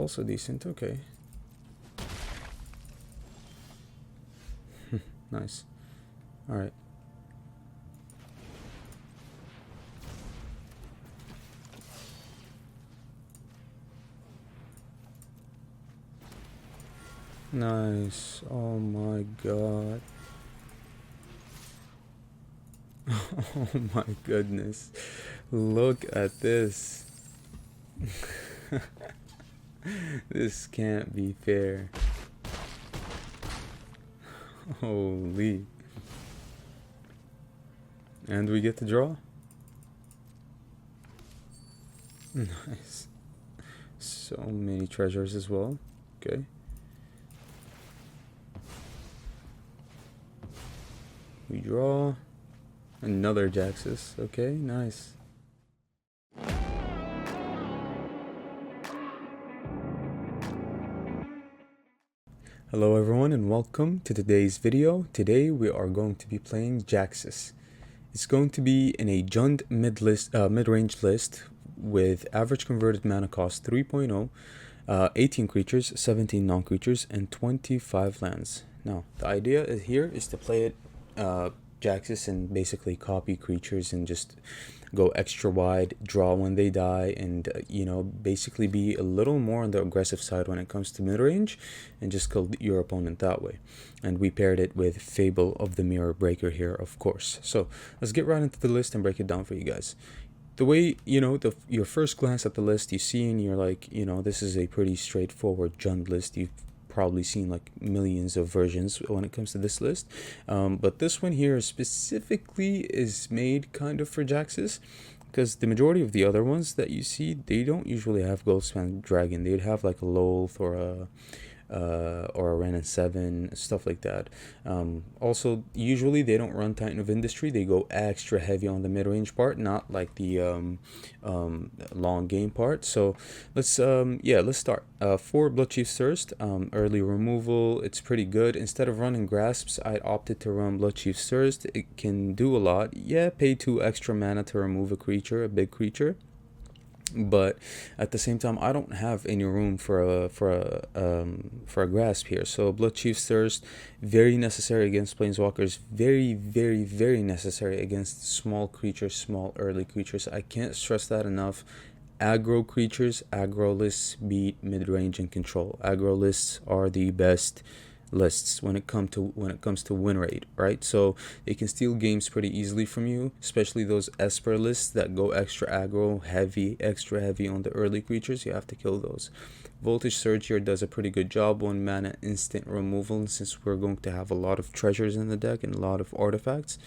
also decent. Okay. Nice. All right. Nice. Oh my god. Oh my goodness. Look at this. This can't be fair. Holy. And we get to draw? Nice. So many treasures as well. Okay. We draw. Another Jaxis. Okay, nice. Hello everyone and welcome to today's video. Today we are going to be playing Jaxis. It's going to be in a Jund mid-range list with average converted mana cost 3.0, 18 creatures, 17 non-creatures, and 25 lands. Now, the idea here is to play it Jaxis and basically copy creatures and just go extra wide, draw when they die, and basically be a little more on the aggressive side when it comes to mid-range and just kill your opponent that way. And we paired it with Fable of the Mirror Breaker here, of course. So let's get right into the list and break it down for you guys. The way, your first glance at the list, you see and you're like, this is a pretty straightforward Jund list. You've probably seen like millions of versions when it comes to this list, but this one here specifically is made kind of for Jaxis, because the majority of the other ones that you see, they don't usually have Goldspan Dragon. They'd have like a Lolth or a Ren and 7, stuff like that. Also, usually they don't run Titan of Industry. They go extra heavy on the mid-range part, not like the long game part. So let's start. 4 Bloodchief's Thirst, early removal. It's pretty good. Instead of running Grasps, I opted to run Bloodchief's Thirst. It can do a lot. Yeah, pay 2 extra mana to remove a creature, a big creature. But at the same time, I don't have any room for a grasp here. So Bloodchief's Thirst, very necessary against planeswalkers, very necessary against small creatures, small early creatures. I can't stress that enough. Aggro creatures, aggro lists beat mid-range and control. Aggro lists are the best lists when it comes to win rate, right? So they can steal games pretty easily from you, especially those Esper lists that go extra aggro heavy, extra heavy on the early creatures. You have to kill those. Voltage Surge here does a pretty good job, 1 mana instant removal, and since we're going to have a lot of treasures in the deck and a lot of artifacts,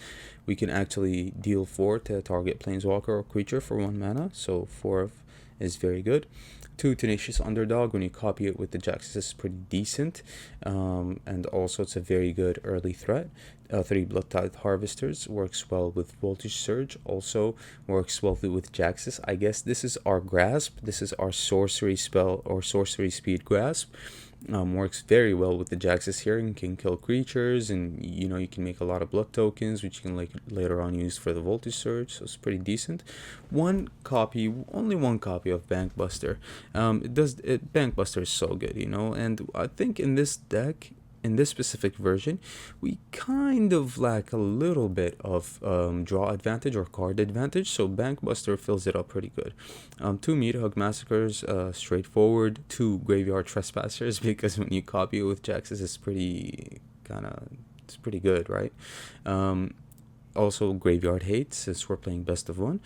we can actually deal 4 to target planeswalker or creature for 1 mana, so 4 is very good. 2 Tenacious Underdog, when you copy it with the Jaxis, is pretty decent, and also it's a very good early threat. 3 Bloodtithe Harvesters works well with Voltage Surge, also works well with Jaxis. I guess this is our Grasp, this is our sorcery spell or sorcery speed Grasp. Works very well with the Jaxis here and can kill creatures, and you can make a lot of blood tokens, which you can later on use for the Voltage Surge, so it's pretty decent. Only one copy of Bankbuster. Bankbuster is so good, and I think in this deck, in this specific version, we kind of lack a little bit of draw advantage or card advantage, so Bankbuster fills it up pretty good. 2 Meathug Massacres, straightforward. 2 Graveyard Trespassers, because when you copy it with Jaxis, it's pretty good, right? Also Graveyard Hate, since we're playing best of 1.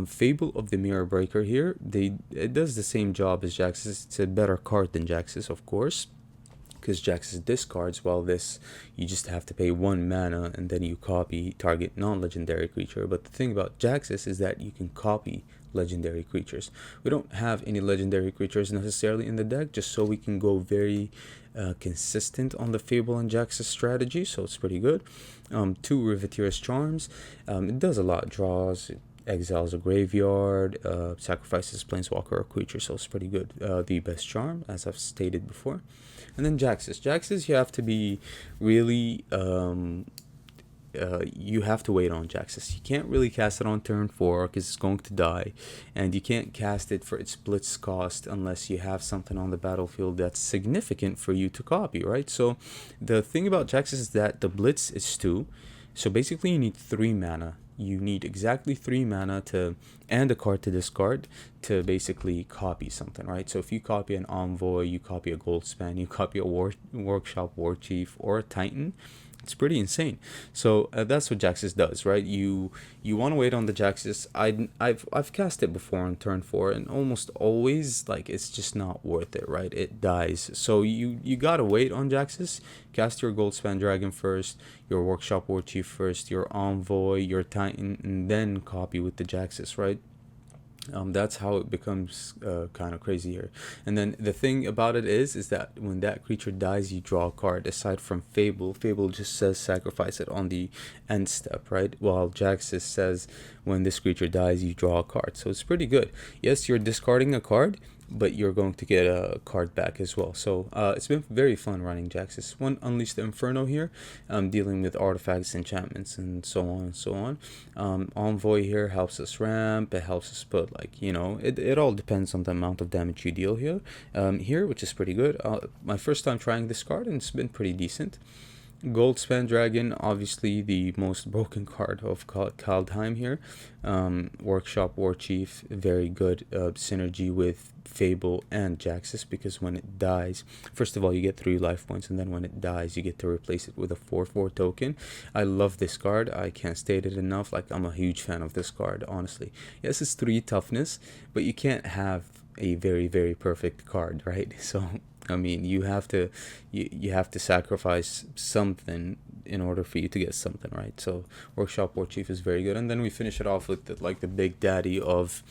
Fable of the Mirror Breaker here, it does the same job as Jaxis. It's a better card than Jaxis, of course, because Jaxis discards, while this, you just have to pay 1 mana and then you copy target non-legendary creature. But the thing about Jaxis is that you can copy legendary creatures. We don't have any legendary creatures necessarily in the deck, just so we can go very consistent on the Fable and Jaxis strategy, so it's pretty good. 2 Riveteer's Charms, it does a lot. Draws, exiles a graveyard, sacrifices planeswalker or creature, so it's pretty good. The best charm, as I've stated before. And then Jaxis, you have to be really you have to wait on Jaxis. You can't really cast it on turn 4 because it's going to die, and you can't cast it for its blitz cost unless you have something on the battlefield that's significant for you to copy, right? So the thing about Jaxis is that the blitz is 2, so basically you need 3 mana. You need exactly 3 mana to, and a card to discard to basically copy something, right? So if you copy an Envoy, you copy a Goldspan, you copy a Workshop War Chief, or a Titan, it's pretty insane. So that's what Jaxis does, right? You want to wait on the Jaxis. I've cast it before on turn 4, and almost always, like, it's just not worth it, right? It dies. So you gotta wait on Jaxis. Cast your Goldspan Dragon first, your Workshop War Chief first, your Envoy, your Titan, and then copy with the Jaxis, right? That's how it becomes kind of crazy here. And then the thing about it is that when that creature dies, you draw a card. Aside from Fable just says sacrifice it on the end step, right? While Jaxis says when this creature dies, you draw a card. So it's pretty good. Yes, you're discarding a card, but you're going to get a card back as well. So it's been very fun running Jaxis. One, Unleash the Inferno here, dealing with artifacts, enchantments, and so on and so on. Envoy here helps us ramp, it helps us put, like, you know, it all depends on the amount of damage you deal here, which is pretty good. My first time trying this card, and it's been pretty decent. Goldspan Dragon, obviously the most broken card of Kaldheim here. Workshop War Chief, very good synergy with Fable and Jaxis, because when it dies, first of all, you get 3 life points, and then when it dies, you get to replace it with a 4/4 token. I love this card. I can't state it enough. Like, I'm a huge fan of this card, honestly. Yes, it's 3 toughness, but you can't have a very, very perfect card, right? So I mean, you have to sacrifice something in order for you to get something, right? So Workshop War Chief is very good, and then we finish it off with the big daddy of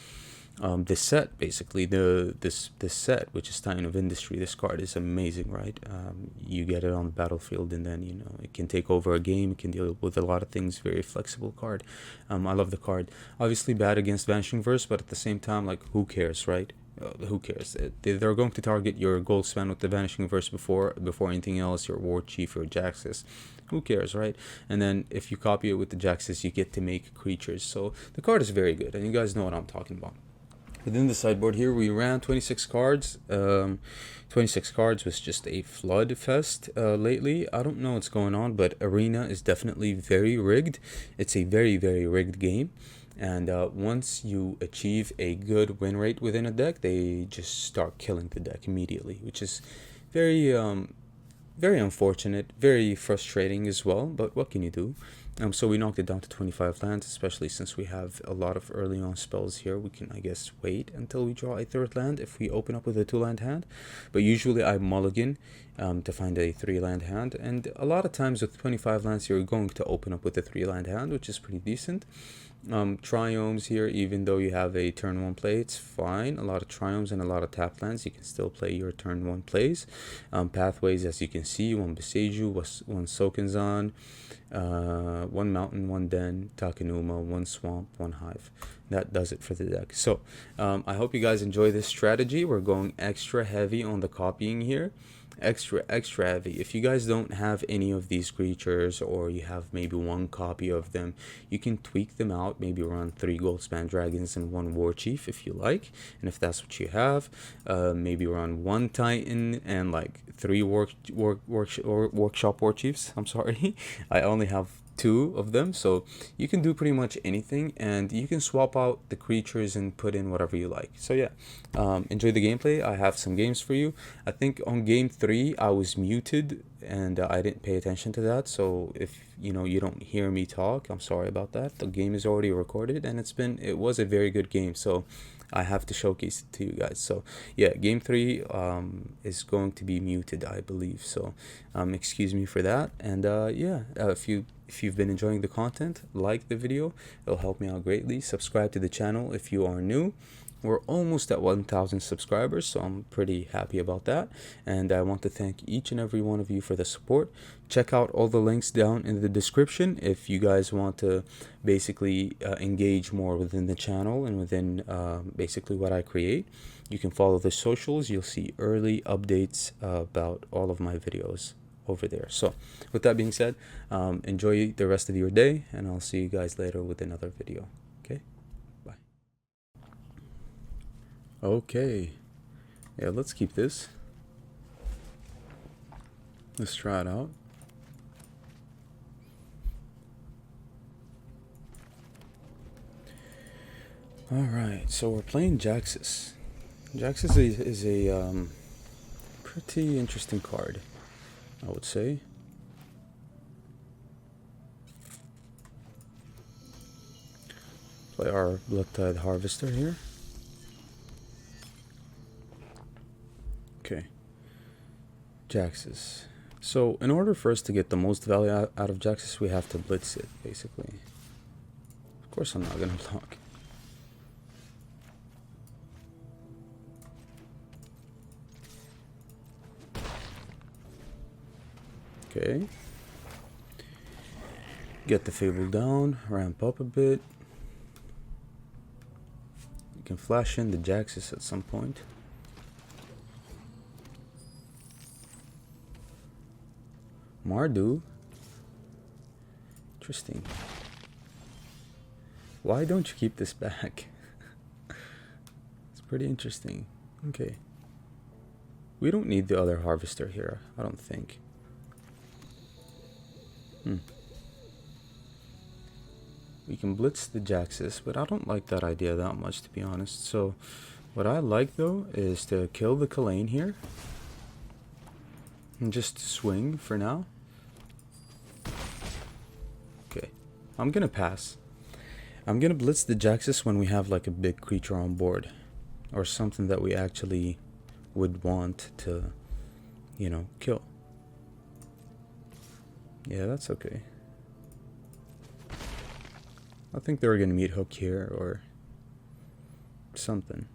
this set, basically this set, which is Titan of Industry. This card is amazing, right? You get it on the battlefield, and then, you know, it can take over a game. It can deal with a lot of things. Very flexible card. I love the card. Obviously bad against Vanishing Verse, but at the same time, like, who cares, right? Who cares? They're going to target your Goldspan with the Vanishing Verse before anything else, your War Chief or Jaxis. Who cares, right? And then if you copy it with the Jaxis, you get to make creatures. So the card is very good, and you guys know what I'm talking about. Within the sideboard here, we ran 26 cards. 26 cards was just a flood fest lately. I don't know what's going on, but Arena is definitely very rigged. It's a very, very rigged game. And once you achieve a good win rate within a deck, they just start killing the deck immediately, which is very very unfortunate, very frustrating as well, but what can you do? So we knocked it down to 25 lands, especially since we have a lot of early on spells here. We can, I guess, wait until we draw a 3rd land if we open up with a 2-land hand. But usually I mulligan to find a 3-land hand. And a lot of times with 25 lands, you're going to open up with a 3-land hand, which is pretty decent. Triomes here, even though you have a turn 1 play, it's fine. A lot of triomes and a lot of tap lands, you can still play your turn 1 plays. Pathways, as you can see, 1 Beseiju, 1 Sokenzan, 1 Mountain, 1 Den, Takenuma, 1 Swamp, 1 Hive. That does it for the deck. So I hope you guys enjoy this strategy. We're going extra heavy on the copying here. Extra heavy. If you guys don't have any of these creatures, or you have maybe 1 copy of them, you can tweak them out. Maybe run 3 Goldspan Dragons and 1 War Chief if you like, and if that's what you have, maybe run 1 Titan and like 3 Workshop War Chiefs. I'm sorry, I only have 2 of them, so you can do pretty much anything, and you can swap out the creatures and put in whatever you like. So yeah, enjoy the gameplay. I have some games for you. I think on game 3 I was muted, and I didn't pay attention to that, so if you don't hear me talk, I'm sorry about that. The game is already recorded, and it was a very good game, so I have to showcase it to you guys. So yeah, game 3 is going to be muted, I believe, so excuse me for that. And yeah, if you've been enjoying the content, like the video, it'll help me out greatly. Subscribe to the channel if you are new. We're almost at 1,000 subscribers, so I'm pretty happy about that, and I want to thank each and every one of you for the support. Check out all the links down in the description if you guys want to basically engage more within the channel and within basically what I create. You can follow the socials. You'll see early updates about all of my videos. over there. So with that being said, enjoy the rest of your day, and I'll see you guys later with another video. Okay, bye. Okay, yeah, let's keep this. Let's try it out. Alright, so we're playing Jaxis. Jaxis is a pretty interesting card, I would say. Play our Blood-Tide Harvester here. Okay. Jaxis. So, in order for us to get the most value out of Jaxis, we have to blitz it, basically. Of course I'm not gonna block. Okay. Get the Fable down, ramp up a bit. You can flash in the Jaxis at some point. Mardu. Interesting. Why don't you keep this back? It's pretty interesting. Okay. We don't need the other harvester here, I don't think. We can blitz the Jaxis, but I don't like that idea that much, to be honest. So what I like though is to kill the Kalane here and just swing for now. Okay, I'm gonna pass. I'm gonna blitz the Jaxis when we have like a big creature on board, or something that we actually would want to, you know, kill. Yeah, that's okay. I think they were gonna meet Hook here or something.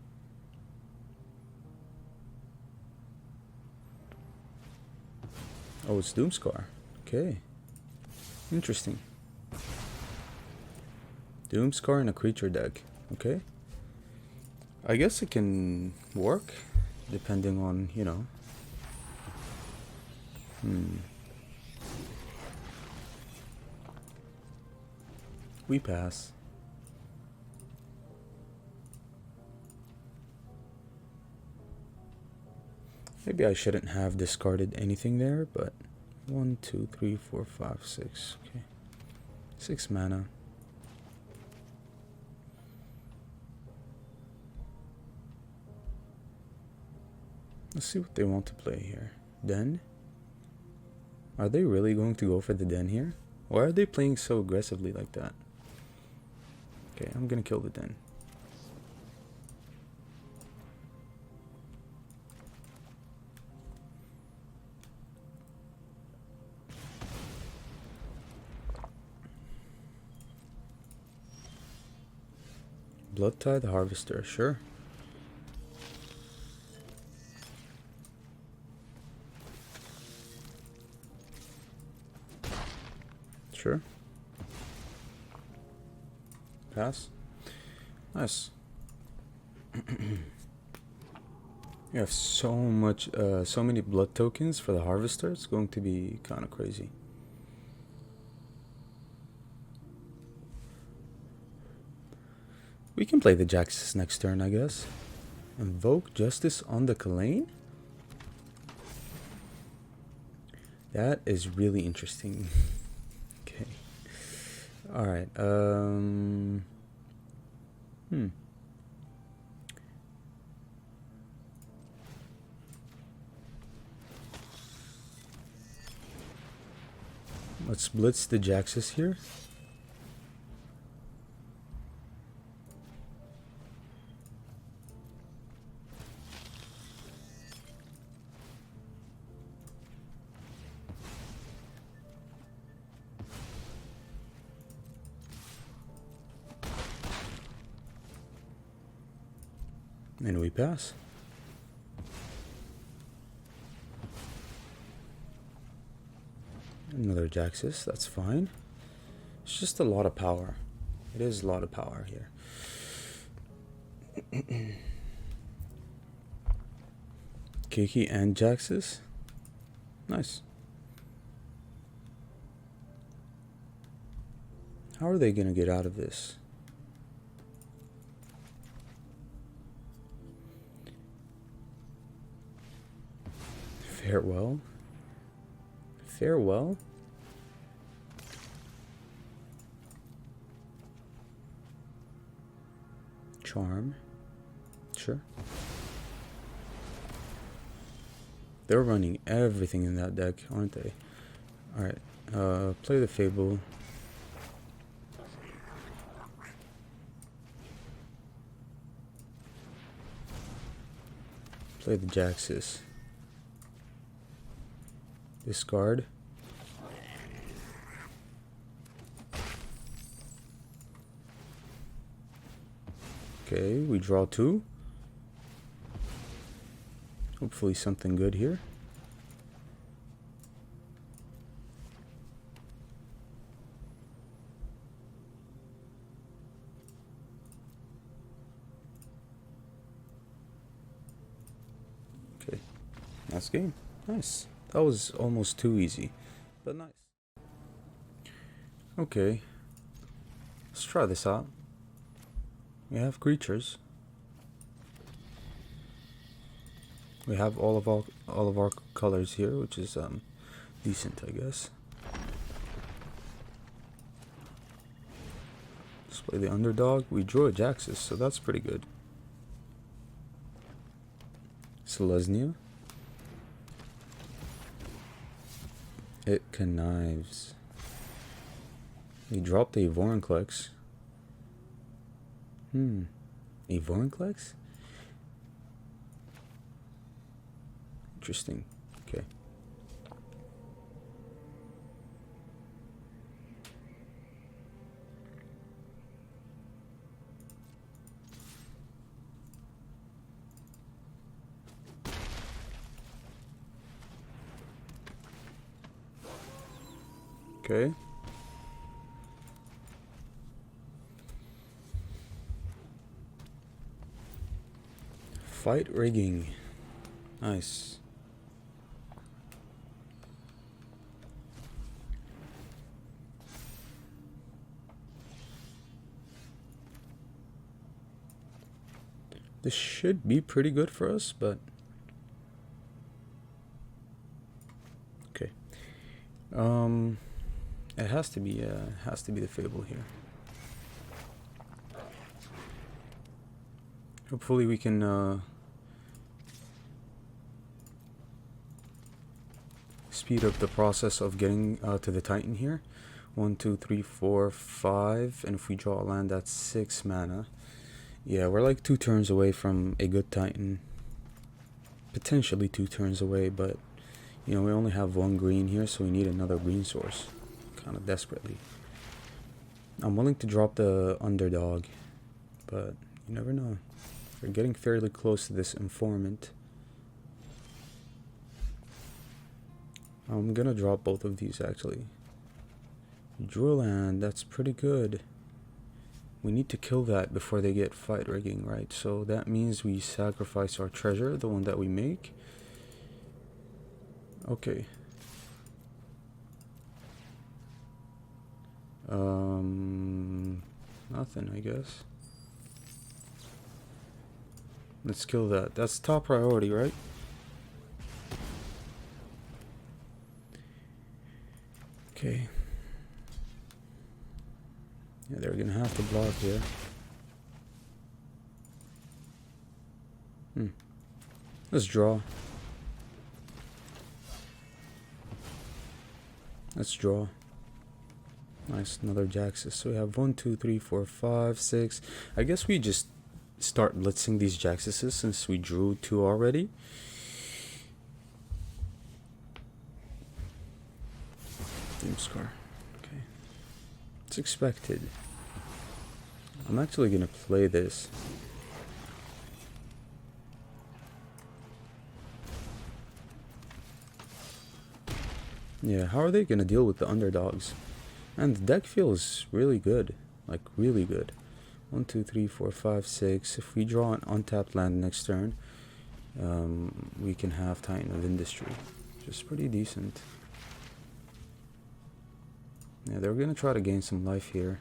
Oh, it's Doomscar. Okay. Interesting. Doomscar in a creature deck. Okay. I guess it can work depending on, you know. We pass. Maybe I shouldn't have discarded anything there, but 1, 2, 3, 4, 5, 6. Okay. 6 mana. Let's see what they want to play here. Den? Are they really going to go for the Den here? Why are they playing so aggressively like that? Okay, I'm gonna kill the Den. Blood-Tide Harvester, sure. Sure. Pass. Nice. You have so many blood tokens for the harvester. It's going to be kind of crazy. We can play the Jaxis next turn, I guess. Invoke Justice on the Kalane? That is really interesting. Okay. Alright, Let's blitz the Jaxis here. And we pass. Another Jaxis, that's fine. It's just a lot of power. It is a lot of power here. Kiki and Jaxis. Nice. How are they gonna get out of this? Farewell? Farewell? Charm? Sure. They're running everything in that deck, aren't they? Alright, play the Fable. Play the Jaxis. Discard. Okay, we draw 2. Hopefully something good here. Okay, last game. Nice. That was almost too easy, but nice. Okay, let's try this out. We have creatures. We have all of our colors here, which is decent, I guess. Let's play the underdog. We drew a Jaxis, so that's pretty good. Selesnya. It connives. We dropped a Vorinclex. A Vorinclex? Interesting. Okay. Okay. Fight rigging. Nice. This should be pretty good for us, but okay. It has to be the Fable here. Hopefully we can speed up the process of getting to the Titan here. 1, 2, 3, 4, 5, and if we draw a land, that's 6 mana. Yeah, we're like 2 turns away from a good Titan. Potentially 2 turns away, but you know, we only have 1 green here, so we need another green source. Kind of desperately. I'm willing to drop the underdog, but you never know. We're getting fairly close to this informant. I'm gonna drop both of these actually. Drew a land, that's pretty good. We need to kill that before they get fight rigging, right? So that means we sacrifice our treasure, the one that we make. Okay. Nothing, I guess. Let's kill that. That's top priority, right? Okay. Yeah, they're gonna have to block here. Let's draw. Let's draw. Nice, another Jaxis. So we have 1, 2, 3, 4, 5, 6. I guess we just start blitzing these Jaxises since we drew 2 already. Doomscar. Okay. It's expected. I'm actually gonna play this. Yeah, how are they gonna deal with the underdogs? And the deck feels really good. Like, really good. 1, 2, 3, 4, 5, 6. If we draw an untapped land next turn, we can have Titan of Industry. Just pretty decent. Yeah, they're gonna try to gain some life here.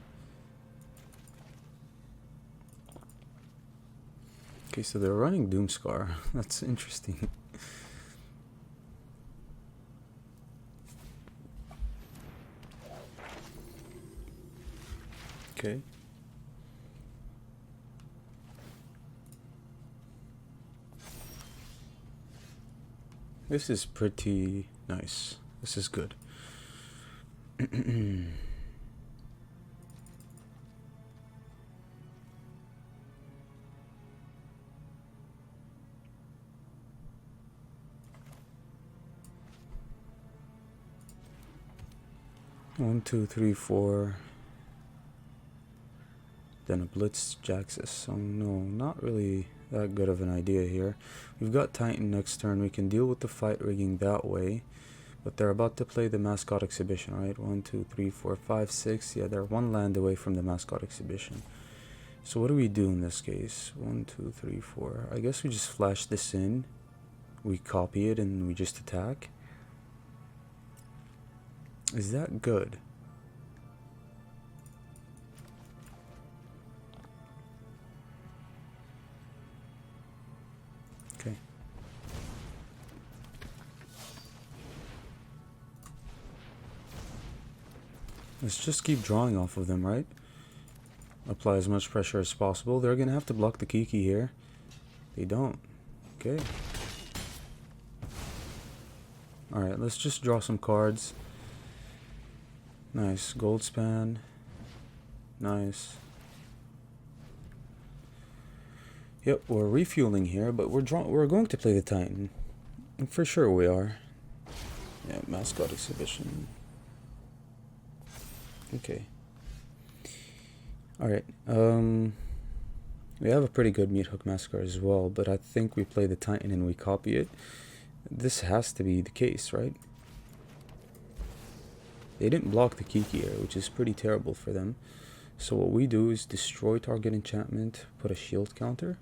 Okay, so they're running Doomscar. That's interesting. Okay. This is pretty nice. This is good. 1, 2, 3, 4. Then a Blitz Jaxis. So no, not really that good of an idea here. We've got Titan next turn. We can deal with the fight rigging that way. But they're about to play the Mascot Exhibition, right? 1, 2, 3, 4, 5, 6. Yeah, they're one land away from the Mascot Exhibition. So what do we do in this case? 1, 2, 3, 4. I guess we just flash this in. We copy it and we just attack. Is that good? Okay. Let's just keep drawing off of them, right? Apply as much pressure as possible. They're gonna have to block the Kiki here. They don't. Okay. Alright, let's just draw some cards. Nice. Gold span. Nice. Yep, we're refueling here, but we're going to play the Titan. For sure we are. Yeah, Mascot Exhibition. Okay. Alright, we have a pretty good Meat Hook Mascot as well, but I think we play the Titan and we copy it. This has to be the case, right? They didn't block the Kiki here, which is pretty terrible for them. So what we do is destroy target enchantment, put a shield counter.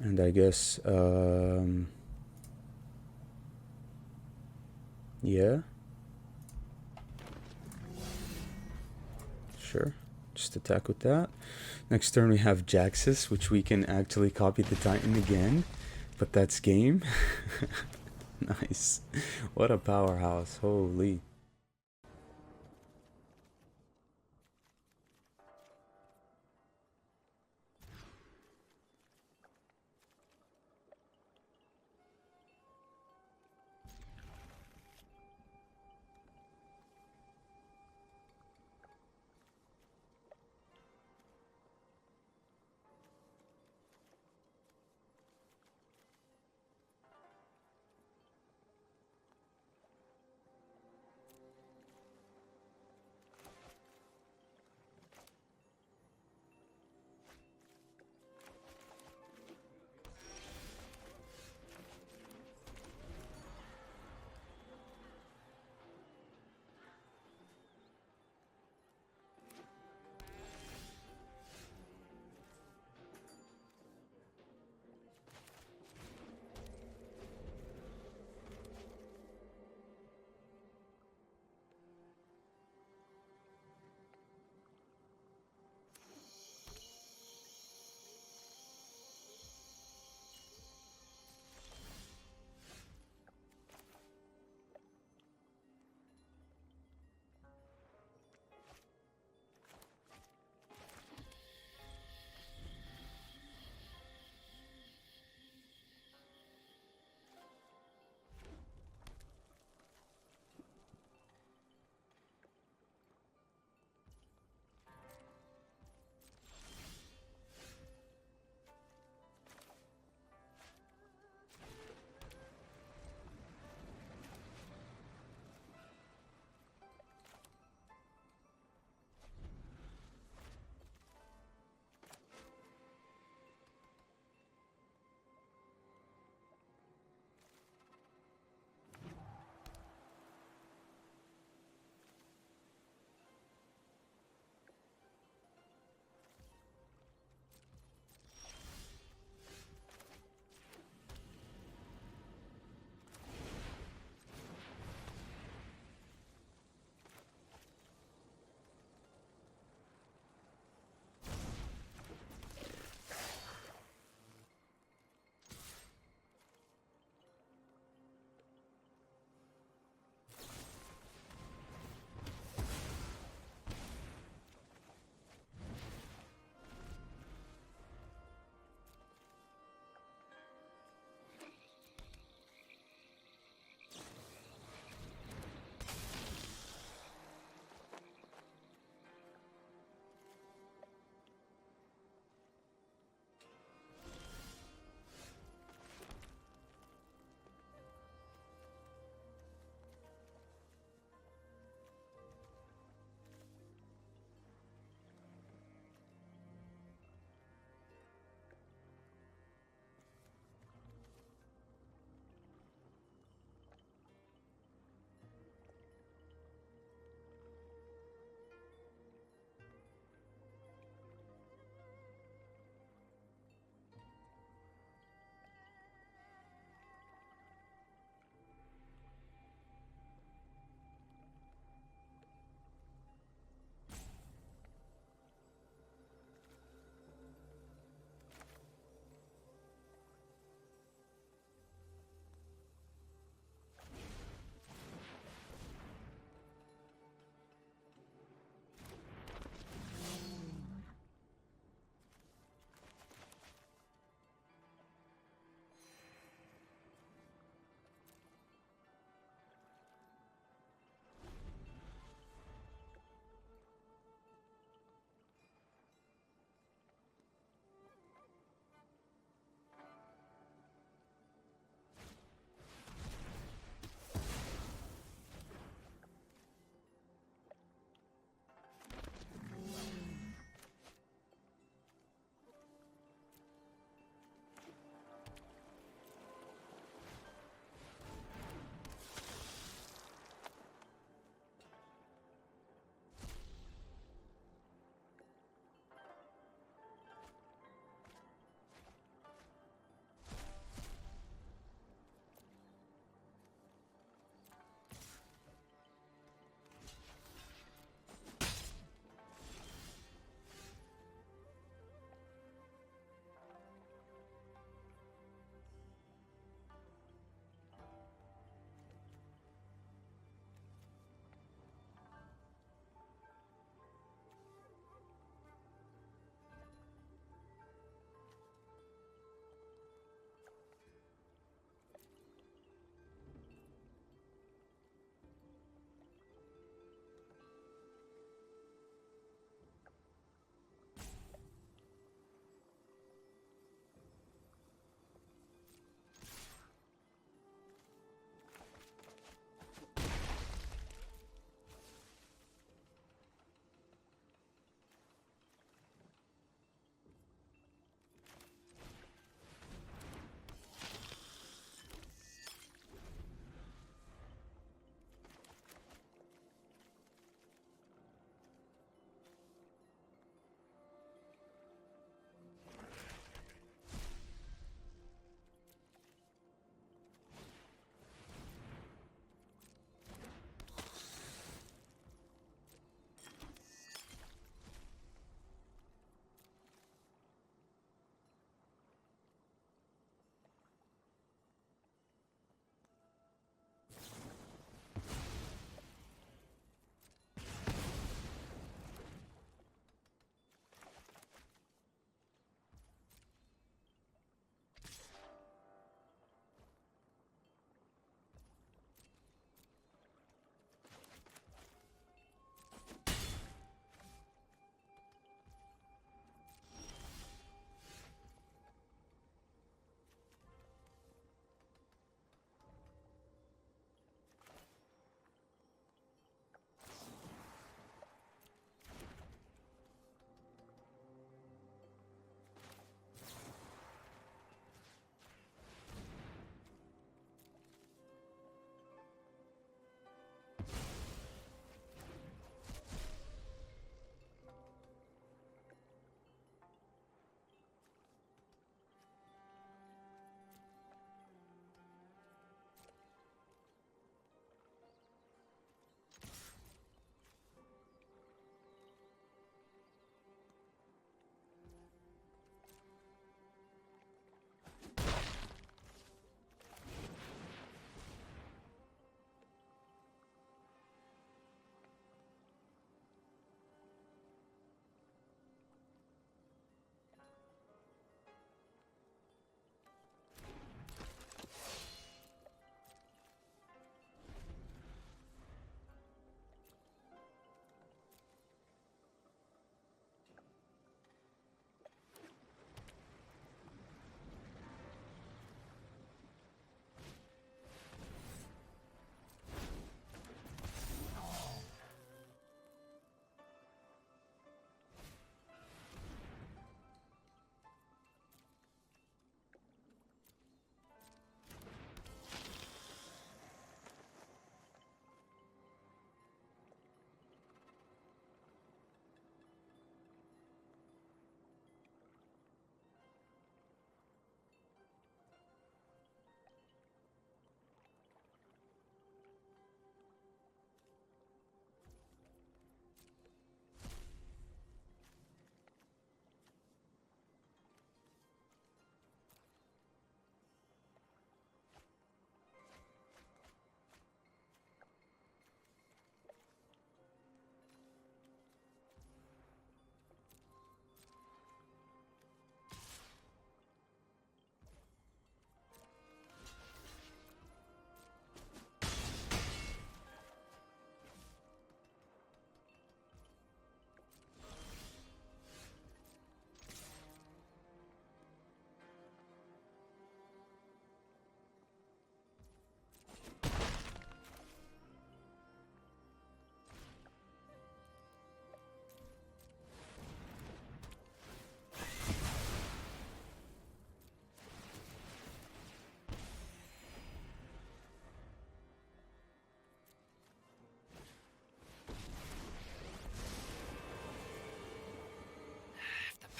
And I guess, yeah. Sure. Just attack with that. Next turn we have Jaxis, which we can actually copy the Titan again. But that's game. Nice. What a powerhouse. Holy.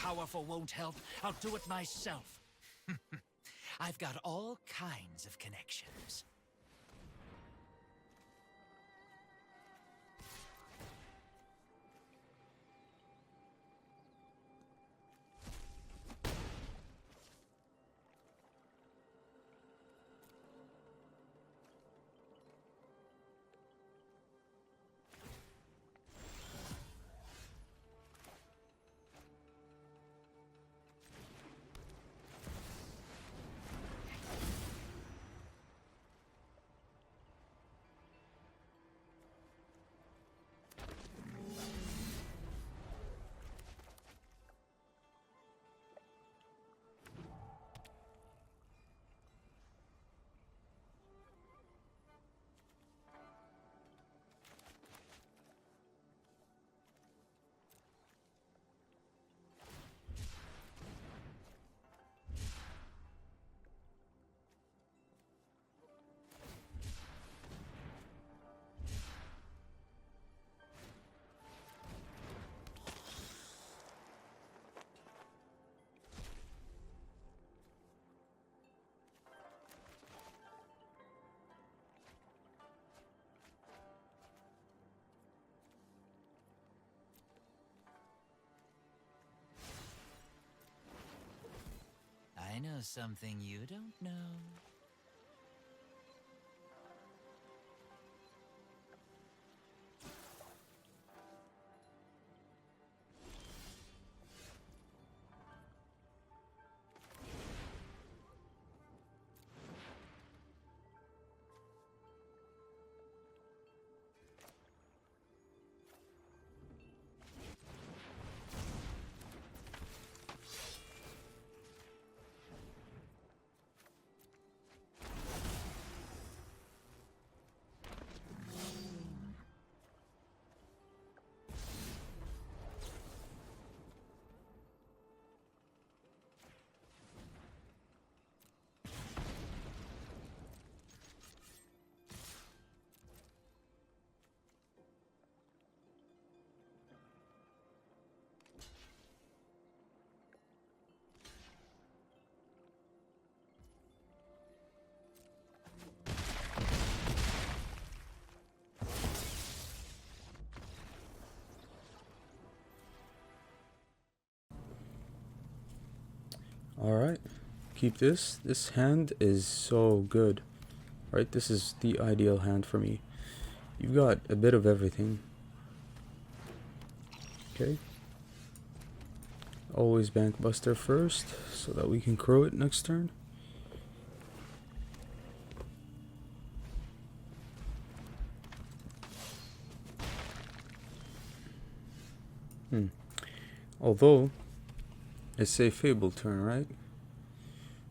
powerful won't help. I'll do it myself. I've got all kinds of connections. I know something you don't know. Alright, keep this. This hand is so good. Right, this is the ideal hand for me. You've got a bit of everything. Okay. Always bank Buster first, so that we can crow it next turn. Although, it's a Fable turn, right?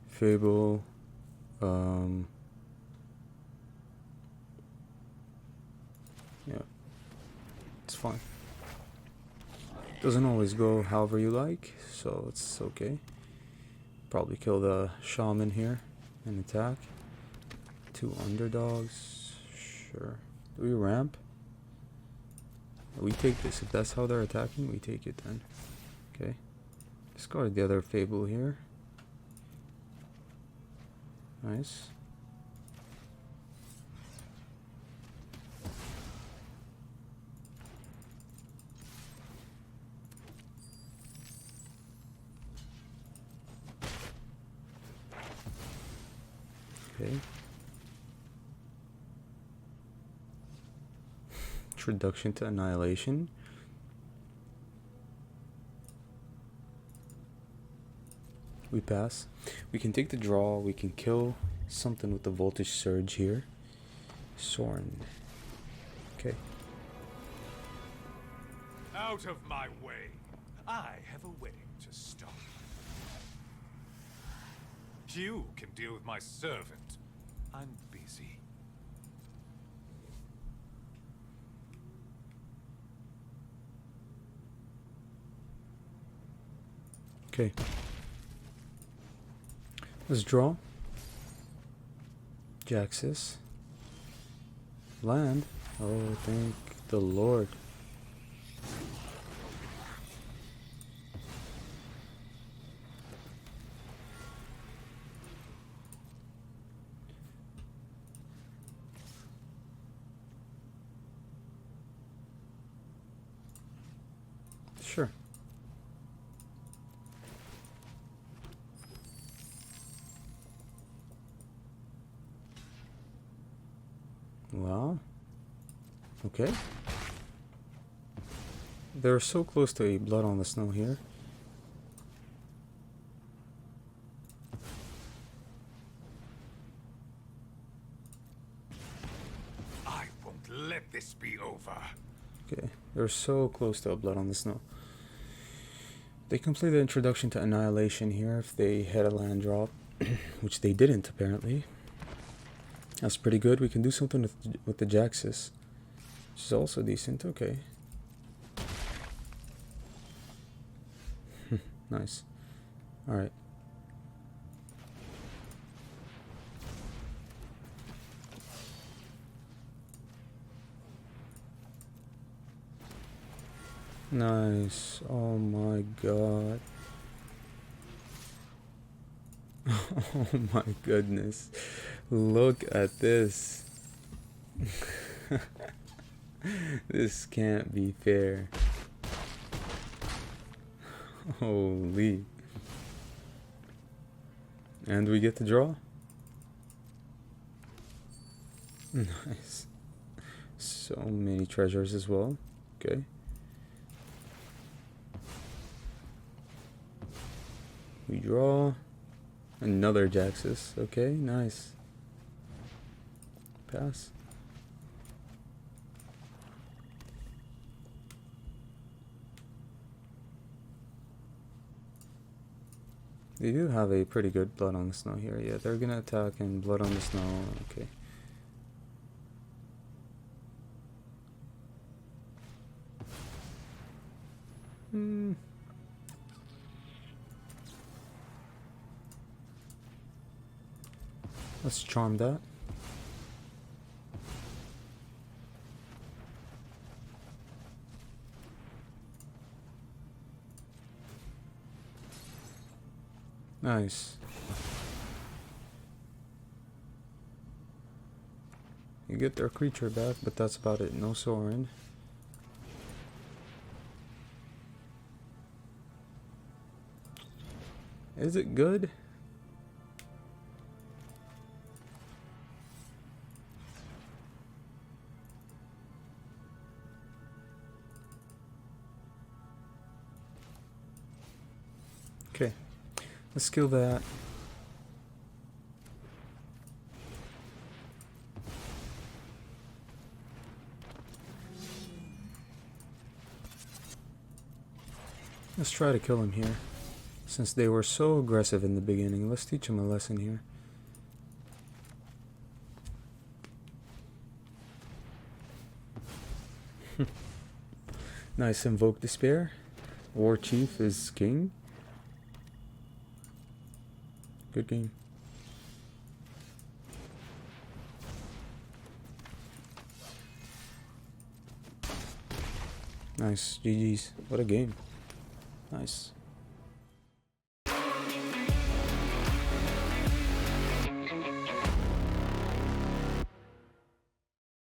Fable, yeah, it's fine. Doesn't always go however you like, so it's okay. Probably kill the shaman here and attack. 2 underdogs, sure. Do we ramp? We take this. If that's how they're attacking, we take it then. Okay. Discard the other Fable here. Nice. Okay. Introduction to Annihilation. We pass. We can take the draw. We can kill something with the Voltage Surge here. Sorn. Okay. Out of my way. I have a wedding to start. You can deal with my servant. I'm busy. Okay. Let's draw. Jaxis. Land. Oh, thank the Lord. Wow. Okay. They're so close to a blood on the snow here. I won't let this be over. Okay, they're so close to a blood on the snow. They complete the introduction to Annihilation here if they had a land drop, which they didn't apparently. That's pretty good. We can do something with the Jaxis, which is also decent. Okay. Nice. Alright. Nice. Oh my god. Oh my goodness. Look at this. This can't be fair. Holy. And we get to draw? Nice. So many treasures as well. Okay. We draw. Another Jaxis. Okay, nice. Pass. They do have a pretty good blood on the snow here. Yeah, they're gonna attack and blood on the snow. Okay. Let's charm that. Nice. You get their creature back, but that's about it. No Sorin. Is it good? Okay. Let's kill that. Let's try to kill him here. Since they were so aggressive in the beginning, let's teach them a lesson here. Nice, invoke despair. War Chief is king. Good game. Nice, GG's. What a game. Nice.